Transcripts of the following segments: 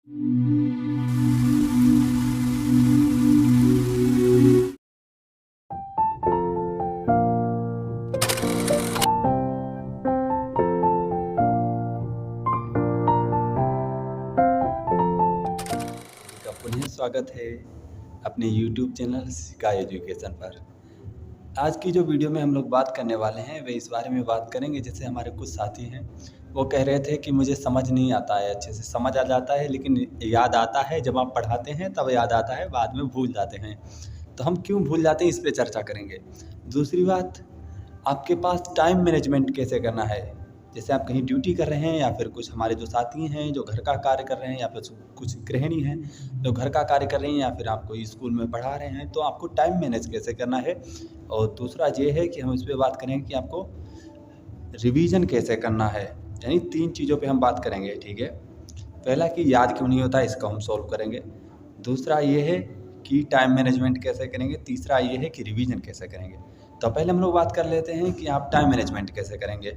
का पुनः स्वागत है अपने YouTube चैनल सिका एजुकेशन पर। आज की जो वीडियो में हम लोग बात करने वाले हैं वे इस बारे में बात करेंगे, जैसे हमारे कुछ साथी हैं वो कह रहे थे कि मुझे समझ नहीं आता है, अच्छे से समझ आ जाता है लेकिन याद आता है जब आप पढ़ाते हैं तब याद आता है, बाद में भूल जाते हैं। तो हम क्यों भूल जाते हैं इस पे चर्चा करेंगे। दूसरी बात, आपके पास टाइम मैनेजमेंट कैसे करना है। जैसे आप कहीं ड्यूटी कर रहे हैं या फिर कुछ हमारे जो साथी हैं जो घर का कार्य कर रहे हैं या फिर कुछ गृहिणी हैं जो घर का कार्य कर रही हैं या फिर आप कोई स्कूल में पढ़ा रहे हैं, तो आपको टाइम मैनेज कैसे करना है। और दूसरा ये है कि हम इस पे बात करेंगे कि आपको रिवीजन कैसे करना है। यानी 3 चीज़ों पे हम बात करेंगे, ठीक है। पहला कि याद क्यों नहीं होता, इसको हम सॉल्व करेंगे। दूसरा ये है कि टाइम मैनेजमेंट कैसे करेंगे। तीसरा ये है कि रिवीजन कैसे करेंगे। तो पहले हम लोग बात कर लेते हैं कि आप टाइम मैनेजमेंट कैसे करेंगे।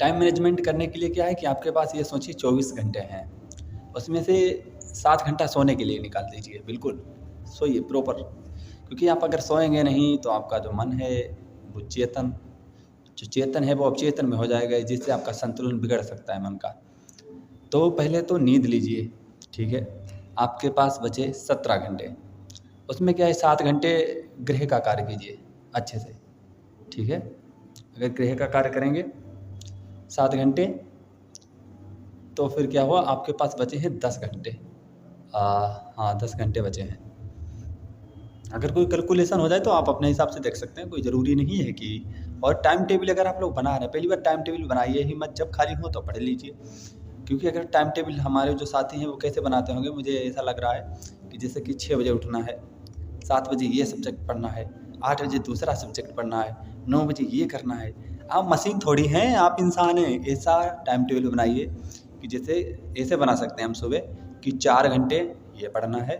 टाइम मैनेजमेंट करने के लिए क्या है कि आपके पास ये सोचिए 24 घंटे हैं, उसमें से 7 घंटा सोने के लिए निकाल दीजिए। बिल्कुल सोइए प्रॉपर, क्योंकि आप अगर सोएंगे नहीं तो आपका जो मन है वो जो चेतन है वो अवचेतन में हो जाएगा, जिससे आपका संतुलन बिगड़ सकता है मन का। तो पहले तो नींद लीजिए, ठीक है। आपके पास बचे 17 घंटे, उसमें क्या है 7 घंटे गृह का कार्य कीजिए अच्छे से, ठीक है। अगर गृह का कार्य करेंगे 7 घंटे तो फिर क्या हुआ, आपके पास बचे हैं 10 घंटे। हाँ 10 घंटे बचे हैं। अगर कोई कैलकुलेशन हो जाए तो आप अपने हिसाब से देख सकते हैं, कोई ज़रूरी नहीं है कि। और टाइम टेबल अगर आप लोग बना रहे हैं, पहली बार टाइम टेबल बनाइए ही मत, जब खाली हो तो पढ़ लीजिए। क्योंकि अगर टाइम टेबल हमारे जो साथी हैं वो कैसे बनाते होंगे, मुझे ऐसा लग रहा है कि जैसे कि 6 बजे उठना है, 7 बजे ये सब्जेक्ट पढ़ना है, 8 बजे दूसरा सब्जेक्ट पढ़ना है, 9 बजे ये करना है। आप मशीन थोड़ी हैं, आप इंसान हैं। ऐसा टाइम टेबल बनाइए कि जैसे ऐसे बना सकते हैं हम सुबह कि 4 घंटे ये पढ़ना है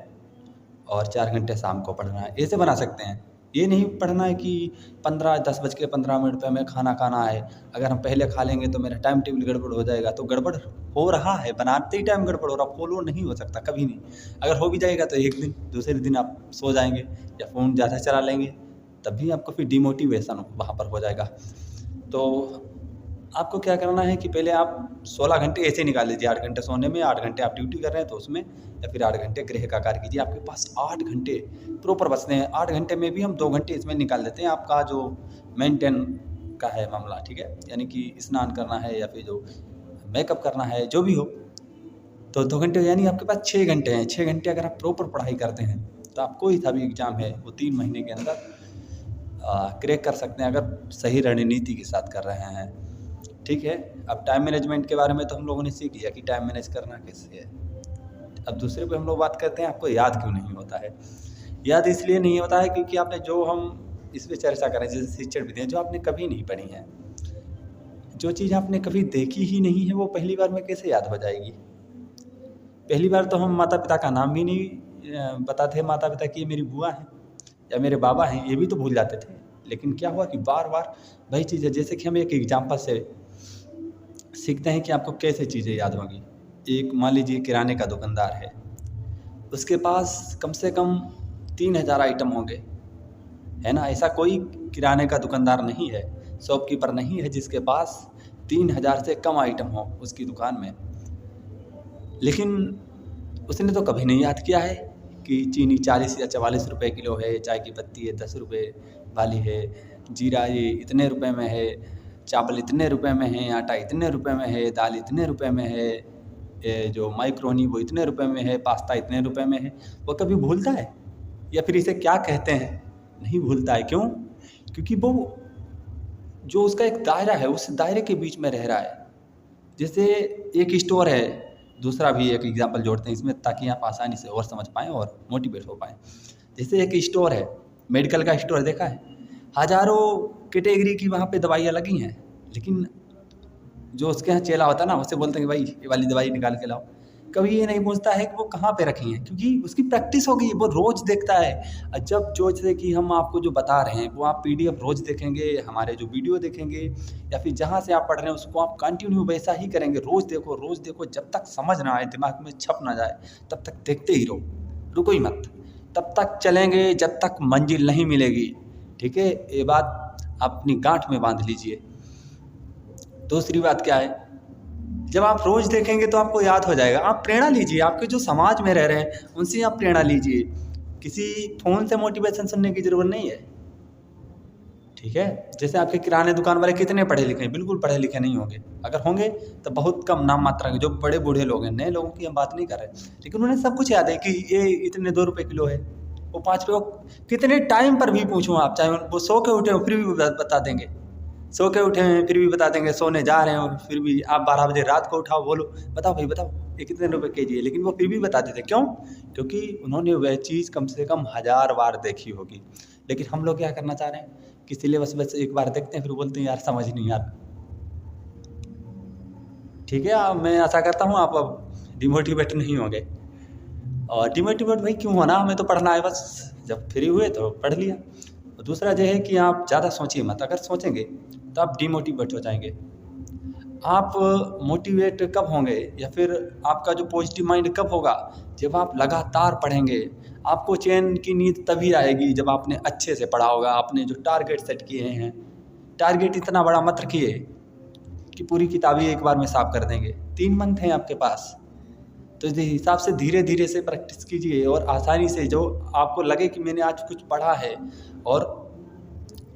और 4 घंटे शाम को पढ़ना है, ऐसे बना सकते हैं। ये नहीं पढ़ना है कि 10:15 पे हमें खाना खाना है, अगर हम पहले खा लेंगे तो मेरा टाइम टेबल गड़बड़ हो जाएगा। तो गड़बड़ हो रहा है, बनाते ही टाइम गड़बड़ हो रहा, फॉलो नहीं हो सकता कभी नहीं। अगर हो भी जाएगा तो एक दिन, दूसरे दिन आप सो जाएंगे या फ़ोन ज़्यादा चला लेंगे, तब भी आपको फिर डिमोटिवेशन वहाँ पर हो जाएगा। तो आपको क्या करना है कि पहले आप 16 घंटे ऐसे निकाल लीजिए, 8 घंटे सोने में, 8 घंटे आप ड्यूटी कर रहे हैं तो उसमें, या फिर 8 घंटे गृह का कार्य कीजिए। आपके पास 8 घंटे प्रॉपर बचते हैं। 8 घंटे में भी हम 2 घंटे इसमें निकाल देते हैं आपका जो मेंटेन का है मामला, ठीक है। यानी कि स्नान करना है या फिर जो मेकअप करना है, जो भी हो, तो 2 घंटे, यानी आपके पास 6 घंटे हैं। 6 घंटे अगर आप प्रॉपर पढ़ाई करते हैं तो आप कोई सा भी एग्ज़ाम है वो 3 महीने के अंदर क्रैक कर सकते हैं, अगर सही रणनीति के साथ कर रहे हैं, ठीक है। अब टाइम मैनेजमेंट के बारे में तो हम लोगों ने सीख लिया कि टाइम मैनेज करना कैसे है। अब दूसरे पे हम लोग बात करते हैं, आपको याद क्यों नहीं होता है। याद इसलिए नहीं होता है क्योंकि आपने जो, हम इस पे चर्चा करें जैसे शिक्षण विधियाँ जो आपने कभी नहीं पढ़ी हैं, जो चीज़ आपने कभी देखी ही नहीं है वो पहली बार में कैसे याद हो जाएगी। पहली बार तो हम माता पिता का नाम भी नहीं बताते, माता पिता की ये मेरी बुआ है या मेरे बाबा हैं, ये भी तो भूल जाते थे। लेकिन क्या हुआ कि बार बार वही चीज़ है। जैसे कि हम एक एग्जाम्पल से सीखते हैं कि आपको कैसे चीज़ें याद होंगी। एक मान लीजिए किराने का दुकानदार है, उसके पास कम से कम 3000 आइटम होंगे, है ना। ऐसा कोई किराने का दुकानदार नहीं है, शॉपकीपर नहीं है जिसके पास 3000 से कम आइटम हो उसकी दुकान में। लेकिन उसने तो कभी नहीं याद किया है कि चीनी 40 या 44 रुपए किलो है, चाय की पत्ती है 10 रुपये वाली है, जीरा ये इतने रुपए में है, चावल इतने रुपए में है, आटा इतने रुपए में है, दाल इतने रुपए में है, ये जो माइक्रोनी वो इतने रुपए में है, पास्ता इतने रुपए में है। वो कभी भूलता है? या फिर इसे क्या कहते हैं, नहीं भूलता है। क्यों? क्योंकि वो जो उसका एक दायरा है उस दायरे के बीच में रह रहा है। जैसे एक स्टोर है, दूसरा भी एक एग्जांपल जोड़ते हैं इसमें ताकि आप आसानी से और समझ पाएँ और मोटिवेट हो पाएँ। जैसे एक स्टोर है, मेडिकल का स्टोर देखा है, हज़ारों कैटेगरी की वहाँ पे दवाइयाँ लगी हैं, लेकिन जो उसके यहाँ चेला होता है ना, उससे बोलते हैं कि भाई ये वाली दवाई निकाल के लाओ। कभी ये नहीं पूछता है कि वो कहाँ पे रखी हैं, क्योंकि उसकी प्रैक्टिस हो गई, वो रोज़ देखता है। जब जो जैसे कि हम आपको जो बता रहे हैं वो आप पीडीएफ रोज़ देखेंगे, हमारे जो वीडियो देखेंगे या फिर जहाँ से आप पढ़ रहे हैं उसको आप कंटिन्यू वैसा ही करेंगे। रोज़ देखो, जब तक समझ ना आए, दिमाग में छप ना जाए, तब तक देखते ही रहो, रुको ही मत। तब तक चलेंगे जब तक मंजिल नहीं मिलेगी। ठीक है, ये बात आप अपनी गांठ में बांध लीजिए। दूसरी बात क्या है, जब आप रोज़ देखेंगे तो आपको याद हो जाएगा। आप प्रेरणा लीजिए, आपके जो समाज में रह रहे हैं उनसे आप प्रेरणा लीजिए। किसी फ़ोन से मोटिवेशन सुनने की ज़रूरत नहीं है। ठीक है, जैसे आपके किराने दुकान वाले कितने पढ़े लिखे हैं? बिल्कुल पढ़े लिखे नहीं होंगे। अगर होंगे तो बहुत कम नाम मात्रा के, जो बड़े बूढ़े लोग हैं। नए लोगों की हम बात नहीं कर रहे, लेकिन उन्हें सब कुछ याद है कि ये इतने 2 रुपये किलो है, वो 5 रुपये। कितने टाइम पर भी पूछूँ आप, चाहे वो सो के उठे हो फिर भी बता देंगे। सो के उठे हैं फिर भी बता देंगे, सोने जा रहे हो फिर भी। आप 12 बजे रात को उठाओ, बोलो बताओ भाई बताओ ये कितने रुपए केजी है, लेकिन वो फिर भी बता देते। क्यों? क्योंकि उन्होंने वह चीज़ कम से कम 1000 बार देखी होगी। लेकिन हम लोग क्या करना चाह रहे हैं कि सिलेबस बस एक बार देखते हैं फिर बोलते हैं यार समझ नहीं आता। ठीक है, मैं आशा करता हूँ आप अब डिमोटिवेट नहीं होंगे। और डिमोटिवेट भाई क्यों होना, हमें तो पढ़ना है बस। जब फ्री हुए तो पढ़ लिया। और दूसरा जो है कि आप ज़्यादा सोचिए मत। अगर सोचेंगे तो आप डिमोटिवेट हो जाएंगे। आप मोटिवेट कब होंगे या फिर आपका जो पॉजिटिव माइंड कब होगा? जब आप लगातार पढ़ेंगे। आपको चैन की नींद तभी आएगी जब आपने अच्छे से पढ़ा होगा। आपने जो टारगेट सेट किए हैं, टारगेट इतना बड़ा मत रखिए कि पूरी किताबें एक बार में साफ कर देंगे। 3 मंथ हैं आपके पास, तो इस हिसाब से धीरे धीरे से प्रैक्टिस कीजिए और आसानी से जो आपको लगे कि मैंने आज कुछ पढ़ा है। और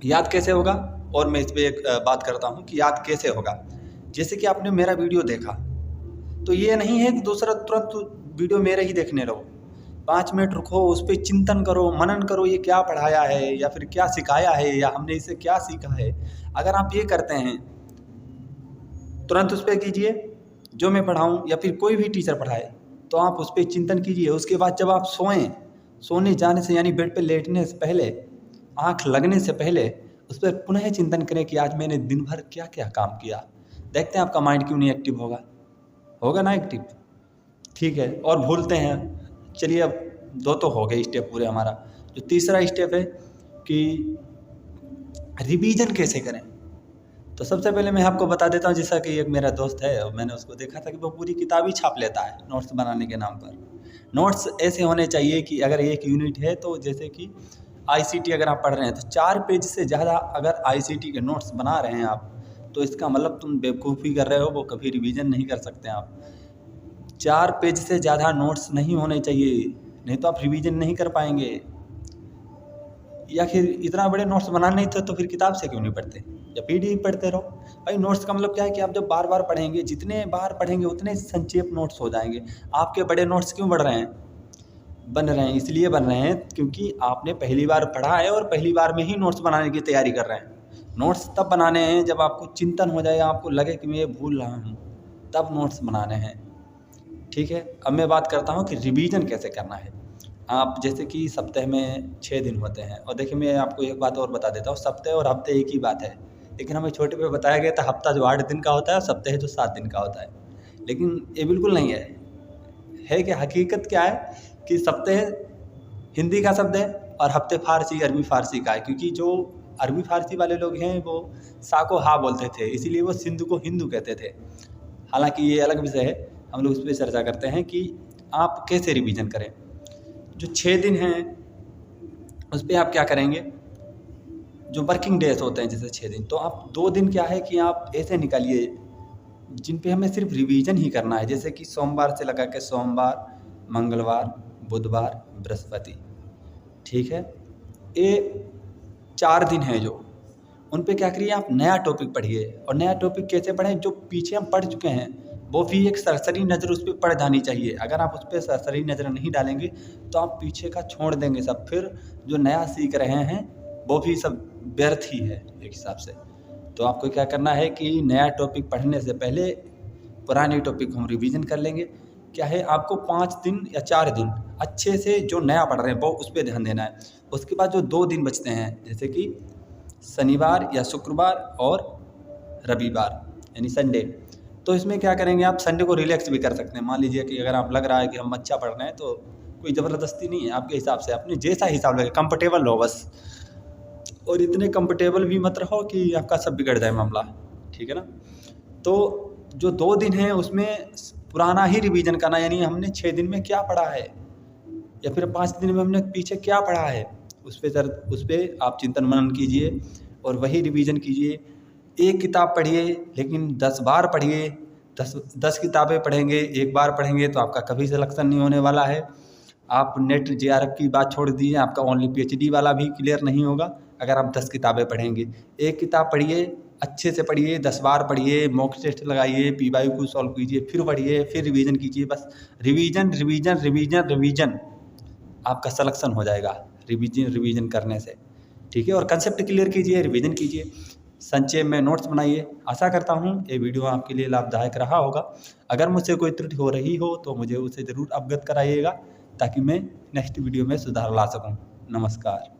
याद कैसे होगा, और मैं इस पर एक बात करता हूँ कि याद कैसे होगा। जैसे कि आपने मेरा वीडियो देखा, तो ये नहीं है कि दूसरा तुरंत वीडियो मेरे ही देखने रहो। 5 मिनट रुको, उस पर चिंतन करो, मनन करो, ये क्या पढ़ाया है या फिर क्या सिखाया है या हमने इससे क्या सीखा है। अगर आप ये करते हैं, तुरंत उस पर कीजिए जो मैं पढ़ाऊँ या फिर कोई भी टीचर पढ़ाए, तो आप उस पर चिंतन कीजिए। उसके बाद जब आप सोने जाने से यानी बेड पे लेटने से पहले, आँख लगने से पहले उस पर पुनः चिंतन करें कि आज मैंने दिन भर क्या क्या काम किया। देखते हैं आपका माइंड क्यों नहीं एक्टिव होगा ना एक्टिव। ठीक है, और भूलते हैं। चलिए अब 2 तो हो गए स्टेप पूरे हमारा। जो तीसरा स्टेप है कि रिवीजन कैसे करें, तो सबसे पहले मैं आपको बता देता हूँ। जैसा कि एक मेरा दोस्त है और मैंने उसको देखा था कि वो पूरी किताब ही छाप लेता है नोट्स बनाने के नाम पर। नोट्स ऐसे होने चाहिए कि अगर एक यूनिट है तो जैसे कि आईसीटी अगर आप पढ़ रहे हैं तो 4 पेज से ज़्यादा अगर आईसीटी के नोट्स बना रहे हैं आप, तो इसका मतलब तुम बेवकूफ़ी कर रहे हो, वो कभी रिवीजन नहीं कर सकते आप। 4 पेज से ज़्यादा नोट्स नहीं होने चाहिए, नहीं तो आप रिवीजन नहीं कर पाएंगे। या फिर इतना बड़े नोट्स बनाने नहीं थे तो फिर किताब से क्यों नहीं पढ़ते या पीडीएफ पढ़ते रहो। भाई नोट्स का मतलब क्या है कि आप जब बार बार पढ़ेंगे, जितने बार पढ़ेंगे उतने संक्षेप नोट्स हो जाएंगे। आपके बड़े नोट्स क्यों बन रहे हैं? इसलिए बन रहे हैं क्योंकि आपने पहली बार पढ़ा है और पहली बार में ही नोट्स बनाने की तैयारी कर रहे हैं। नोट्स तब बनाने हैं जब आपको चिंतन हो जाए, आपको लगे कि मैं ये भूल रहा हूँ, तब नोट्स बनाने हैं। ठीक है, अब मैं बात करता हूँ कि रिवीजन कैसे करना है। आप जैसे कि सप्ताह में 6 दिन होते हैं, और देखिए मैं आपको एक बात और बता देता हूँ। सप्ताह और हफ्ते एक ही बात है, लेकिन हमें छोटे पे बताया गया था हफ्ता जो 8 दिन का होता है और सप्ताह जो 7 दिन का होता है, लेकिन ये बिल्कुल नहीं है कि हकीकत क्या है कि सप्ताह हिंदी का शब्द है और हफ्ते फारसी अरबी फारसी का है। क्योंकि जो अरबी फारसी वाले लोग हैं वो सा को हा बोलते थे, इसीलिए वो सिंधु को हिंदू कहते थे। हालांकि ये अलग विषय है, हम लोग उस पर चर्चा करते हैं कि आप कैसे रिवीजन करें। जो 6 दिन हैं उस पर आप क्या करेंगे, जो वर्किंग डेज होते हैं जैसे 6 दिन, तो आप 2 दिन क्या है कि आप ऐसे निकालिए जिन पे हमें सिर्फ रिवीजन ही करना है। जैसे कि सोमवार से लगा के सोमवार, मंगलवार, बुधवार, बृहस्पति। ठीक है, ये 4 दिन हैं जो उन पे क्या करिए, आप नया टॉपिक पढ़िए। और नया टॉपिक कैसे पढ़ें, जो पीछे हम पढ़ चुके हैं वो भी एक सरसरी नज़र उस पर पड़ जानी चाहिए। अगर आप उस पर सरसरी नज़र नहीं डालेंगे तो आप पीछे का छोड़ देंगे सब, फिर जो नया सीख रहे हैं वो भी सब व्यर्थ ही है एक हिसाब से। तो आपको क्या करना है कि नया टॉपिक पढ़ने से पहले पुराने टॉपिक हम रिवीजन कर लेंगे। क्या है, आपको 5 दिन या 4 दिन अच्छे से जो नया पढ़ रहे हैं वो उस पर ध्यान देना है। उसके बाद जो 2 दिन बचते हैं जैसे कि शनिवार या शुक्रवार और रविवार यानी संडे, तो इसमें क्या करेंगे, आप संडे को रिलैक्स भी कर सकते हैं। मान लीजिए कि अगर आप लग रहा है कि हम अच्छा पढ़ रहे हैं, तो कोई ज़बरदस्ती नहीं है, आपके हिसाब से, अपने जैसा हिसाब लगे, कंफर्टेबल रहो बस। और इतने कंफर्टेबल भी मत रहो कि आपका सब बिगड़ जाए मामला, ठीक है ना। तो जो 2 दिन हैं उसमें पुराना ही रिवीजन करना, यानी हमने 6 दिन में क्या पढ़ा है या फिर 5 दिन में हमने पीछे क्या पढ़ा है, उस पे आप चिंतन मनन कीजिए और वही रिवीजन कीजिए। एक किताब पढ़िए लेकिन 10 बार पढ़िए। 10 किताबें पढ़ेंगे, एक बार पढ़ेंगे तो आपका कभी सिलेक्शन नहीं होने वाला है। आप नेट जेआरएफ की बात छोड़ दीजिए, आपका ओनली पीएचडी वाला भी क्लियर नहीं होगा अगर आप 10 किताबें पढ़ेंगे। एक किताब पढ़िए, अच्छे से पढ़िए, 10 बार पढ़िए, मॉक टेस्ट लगाइए, पीवाईक्यू को सॉल्व कीजिए, फिर पढ़िए, फिर रिवीजन कीजिए। बस रिवीजन रिवीजन रिवीजन रिवीजन, आपका सिलेक्शन हो जाएगा रिवीजन करने से, ठीक है। और कंसेप्ट क्लियर कीजिए, रिवीजन कीजिए, संक्षेप में नोट्स बनाइए। आशा करता हूँ ये वीडियो आपके लिए लाभदायक रहा होगा। अगर मुझसे कोई त्रुटि हो रही हो तो मुझे उसे ज़रूर अवगत कराइएगा, ताकि मैं नेक्स्ट वीडियो में सुधार ला सकूँ। नमस्कार।